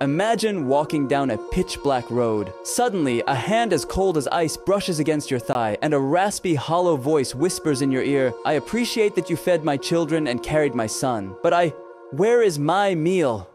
Imagine walking down a pitch-black road. Suddenly, a hand as cold as ice brushes against your thigh, and a raspy, hollow voice whispers in your ear, "I appreciate that you fed my children and carried my son, but where is my meal?"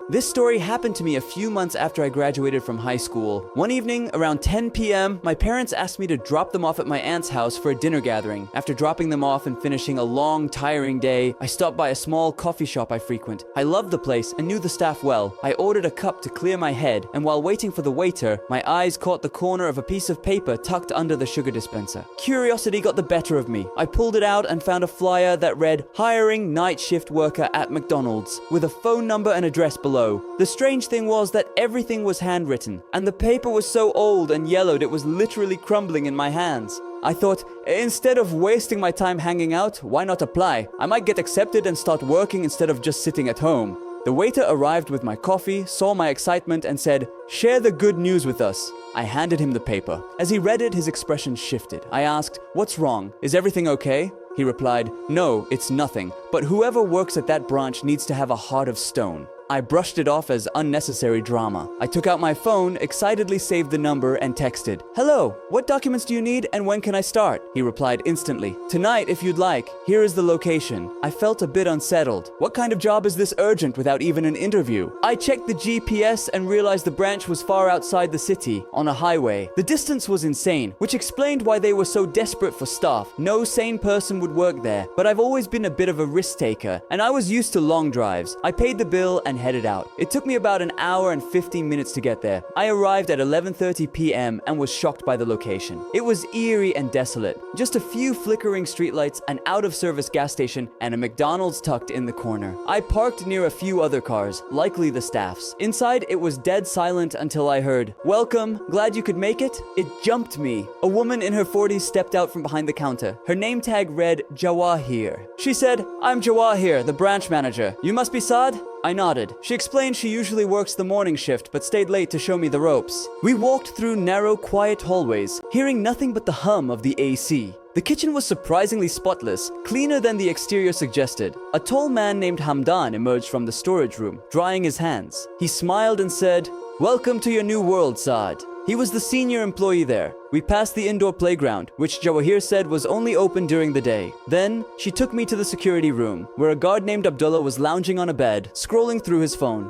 This story happened to me a few months after I graduated from high school. One evening, around 10 p.m., my parents asked me to drop them off at my aunt's house for a dinner gathering. After dropping them off and finishing a long, tiring day, I stopped by a small coffee shop I frequent. I loved the place and knew the staff well. I ordered a cup to clear my head, and while waiting for the waiter, my eyes caught the corner of a piece of paper tucked under the sugar dispenser. Curiosity got the better of me. I pulled it out and found a flyer that read, "Hiring night shift worker at McDonald's," with a phone number and address below. The strange thing was that everything was handwritten, and the paper was so old and yellowed it was literally crumbling in my hands. I thought, instead of wasting my time hanging out, why not apply? I might get accepted and start working instead of just sitting at home. The waiter arrived with my coffee, saw my excitement, and said, "Share the good news with us." I handed him the paper. As he read it, his expression shifted. I asked, "What's wrong? Is everything okay?" He replied, "No, it's nothing, but whoever works at that branch needs to have a heart of stone." I brushed it off as unnecessary drama. I took out my phone, excitedly saved the number, and texted, "Hello, what documents do you need and when can I start?" He replied instantly, "Tonight if you'd like. Here is the location." I felt a bit unsettled. What kind of job is this urgent without even an interview? I checked the GPS and realized the branch was far outside the city, on a highway. The distance was insane, which explained why they were so desperate for staff. No sane person would work there, but I've always been a bit of a risk taker, and I was used to long drives. I paid the bill and headed out. It took me about an hour and 15 minutes to get there. I arrived at 11:30 p.m. and was shocked by the location. It was eerie and desolate. Just a few flickering streetlights, an out-of-service gas station, and a McDonald's tucked in the corner. I parked near a few other cars, likely the staff's. Inside, it was dead silent until I heard, "Welcome, glad you could make it?" It jumped me. A woman in her 40s stepped out from behind the counter. Her name tag read Jawahir. She said, "I'm Jawahir, the branch manager. You must be Saad?" I nodded. She explained she usually works the morning shift but stayed late to show me the ropes. We walked through narrow, quiet hallways, hearing nothing but the hum of the AC. The kitchen was surprisingly spotless, cleaner than the exterior suggested. A tall man named Hamdan emerged from the storage room, drying his hands. He smiled and said, "Welcome to your new world, Saad." He was the senior employee there. We passed the indoor playground, which Jawahir said was only open during the day. Then, she took me to the security room, where a guard named Abdullah was lounging on a bed, scrolling through his phone.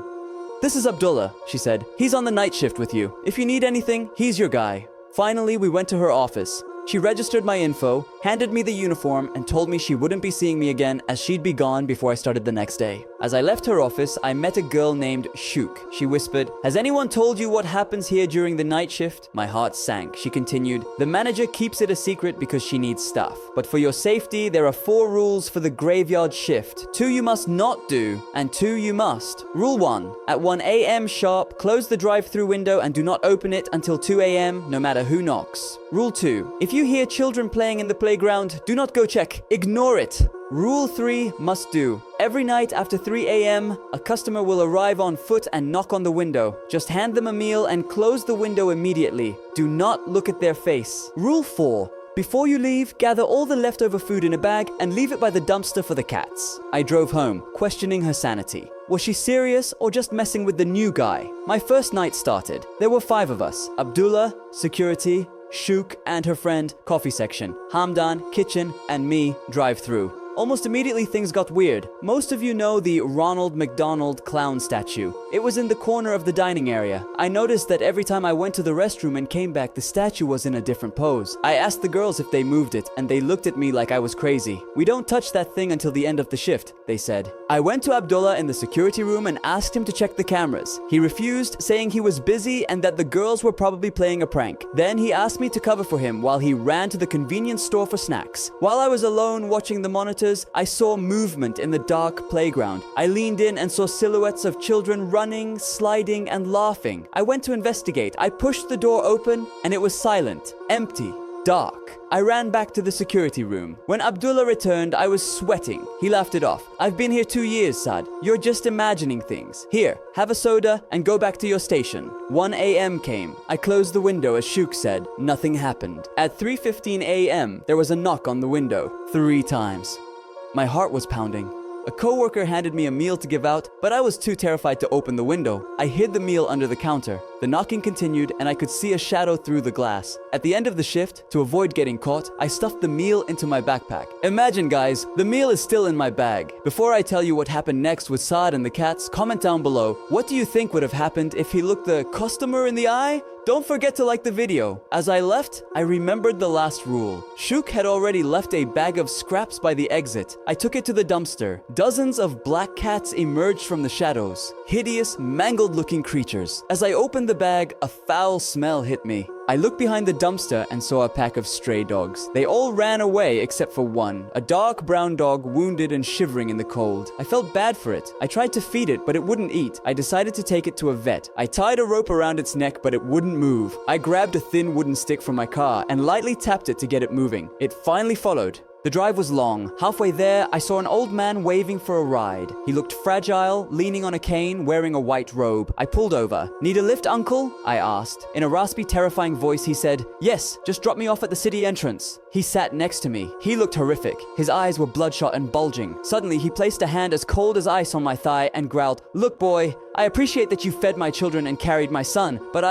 "This is Abdullah," she said. "He's on the night shift with you. If you need anything, he's your guy." Finally, we went to her office. She registered my info, handed me the uniform, and told me she wouldn't be seeing me again as she'd be gone before I started the next day. As I left her office, I met a girl named Shuk. She whispered, "Has anyone told you what happens here during the night shift?" My heart sank. She continued, "The manager keeps it a secret because she needs staff. But for your safety, there are 4 rules for the graveyard shift. 2 you must not do, and 2 you must. Rule 1. At 1 a.m. sharp, close the drive-through window and do not open it until 2 a.m., no matter who knocks. Rule 2. If you hear children playing in the playground, do not go check. Ignore it. Rule 3, must do. Every night after 3 a.m., a customer will arrive on foot and knock on the window. Just hand them a meal and close the window immediately. Do not look at their face. Rule 4. Before you leave, gather all the leftover food in a bag and leave it by the dumpster for the cats." I drove home, questioning her sanity. Was she serious or just messing with the new guy? My first night started. There were 5 of us. Abdullah, security, Shuk and her friend, coffee section, Hamdan, kitchen, and me, drive-through. Almost immediately things got weird. Most of you know the Ronald McDonald clown statue. It was in the corner of the dining area. I noticed that every time I went to the restroom and came back, the statue was in a different pose. I asked the girls if they moved it, and they looked at me like I was crazy. "We don't touch that thing until the end of the shift," they said. I went to Abdullah in the security room and asked him to check the cameras. He refused, saying he was busy and that the girls were probably playing a prank. Then he asked me to cover for him while he ran to the convenience store for snacks. While I was alone watching the monitor, I saw movement in the dark playground. I leaned in and saw silhouettes of children running, sliding, and laughing. I went to investigate. I pushed the door open, and it was silent, empty, dark. I ran back to the security room. When Abdullah returned, I was sweating. He laughed it off. "I've been here 2 years, Saad. You're just imagining things. Here, have a soda and go back to your station." 1 a.m. came. I closed the window as Shuk said. Nothing happened. At 3:15 a.m., there was a knock on the window. 3 times. My heart was pounding. A coworker handed me a meal to give out, but I was too terrified to open the window. I hid the meal under the counter. The knocking continued, and I could see a shadow through the glass. At the end of the shift, to avoid getting caught, I stuffed the meal into my backpack. Imagine, guys, the meal is still in my bag. Before I tell you what happened next with Saad and the cats, comment down below. What do you think would have happened if he looked the customer in the eye? Don't forget to like the video. As I left, I remembered the last rule. Shuk had already left a bag of scraps by the exit. I took it to the dumpster. Dozens of black cats emerged from the shadows. Hideous, mangled-looking creatures. As I opened the bag, a foul smell hit me. I looked behind the dumpster and saw a pack of stray dogs. They all ran away except for one, a dark brown dog wounded and shivering in the cold. I felt bad for it. I tried to feed it, but it wouldn't eat. I decided to take it to a vet. I tied a rope around its neck, but it wouldn't move. I grabbed a thin wooden stick from my car and lightly tapped it to get it moving. It finally followed. The drive was long. Halfway there, I saw an old man waving for a ride. He looked fragile, leaning on a cane, wearing a white robe. I pulled over. "Need a lift, uncle?" I asked. In a raspy, terrifying voice, he said, "Yes, just drop me off at the city entrance." He sat next to me. He looked horrific. His eyes were bloodshot and bulging. Suddenly, he placed a hand as cold as ice on my thigh and growled, "Look, boy, I appreciate that you fed my children and carried my son, but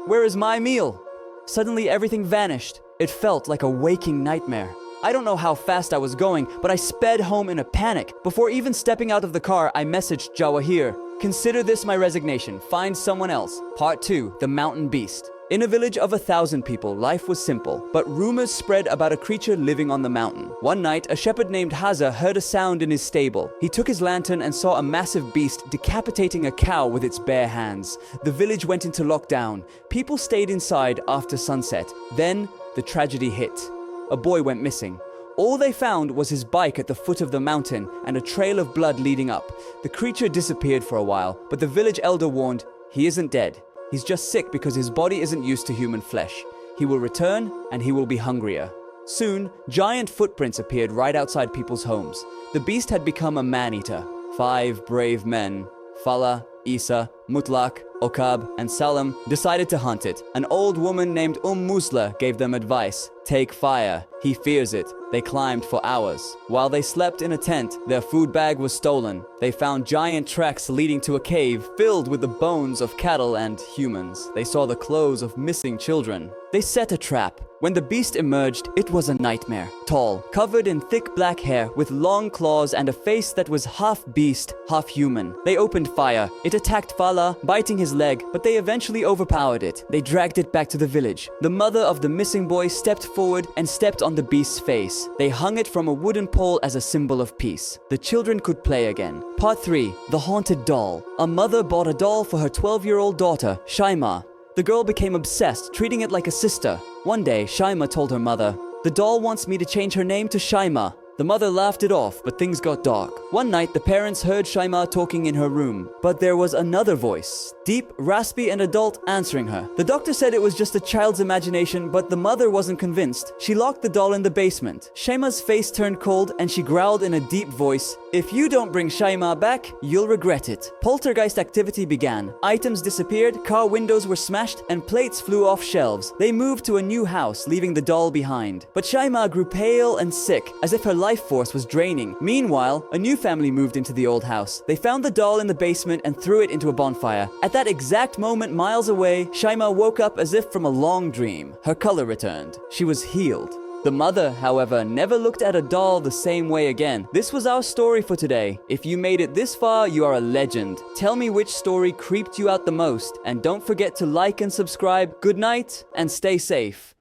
where is my meal?" Suddenly, everything vanished. It felt like a waking nightmare. I don't know how fast I was going, but I sped home in a panic. Before even stepping out of the car, I messaged Jawahir. "Consider this my resignation. Find someone else." Part 2, The Mountain Beast. In a village of 1,000 people, life was simple, but rumors spread about a creature living on the mountain. One night, a shepherd named Haza heard a sound in his stable. He took his lantern and saw a massive beast decapitating a cow with its bare hands. The village went into lockdown. People stayed inside after sunset. Then, the tragedy hit. A boy went missing. All they found was his bike at the foot of the mountain and a trail of blood leading up. The creature disappeared for a while, but the village elder warned, "He isn't dead. He's just sick because his body isn't used to human flesh. He will return and he will be hungrier." Soon, giant footprints appeared right outside people's homes. The beast had become a man-eater. 5 brave men, Fala, Isa, Mutlak, Okab, and Salam, decided to hunt it. An old woman named Musla gave them advice. "Take fire. He fears it." They climbed for hours. While they slept in a tent, their food bag was stolen. They found giant tracks leading to a cave filled with the bones of cattle and humans. They saw the clothes of missing children. They set a trap. When the beast emerged, it was a nightmare. Tall, covered in thick black hair, with long claws and a face that was half beast, half human. They opened fire. It attacked Fala, biting his leg, but they eventually overpowered it. They dragged it back to the village. The mother of the missing boy stepped forward and stepped on the beast's face. They hung it from a wooden pole as a symbol of peace. The children could play again. Part 3, The Haunted Doll. A mother bought a doll for her 12-year-old daughter, Shaima. The girl became obsessed, treating it like a sister. One day, Shaima told her mother, "The doll wants me to change her name to Shaima." The mother laughed it off, but things got dark. One night, the parents heard Shaima talking in her room, but there was another voice, deep, raspy, and adult, answering her. The doctor said it was just a child's imagination, but the mother wasn't convinced. She locked the doll in the basement. Shaima's face turned cold, and she growled in a deep voice, "If you don't bring Shaima back, you'll regret it." Poltergeist activity began. Items disappeared, car windows were smashed, and plates flew off shelves. They moved to a new house, leaving the doll behind. But Shaima grew pale and sick, as if her life force was draining. Meanwhile, a new family moved into the old house. They found the doll in the basement and threw it into a bonfire. At that exact moment, miles away, Shaima woke up as if from a long dream. Her color returned. She was healed. The mother, however, never looked at a doll the same way again. This was our story for today. If you made it this far, you are a legend. Tell me which story creeped you out the most, and don't forget to like and subscribe. Good night, and stay safe.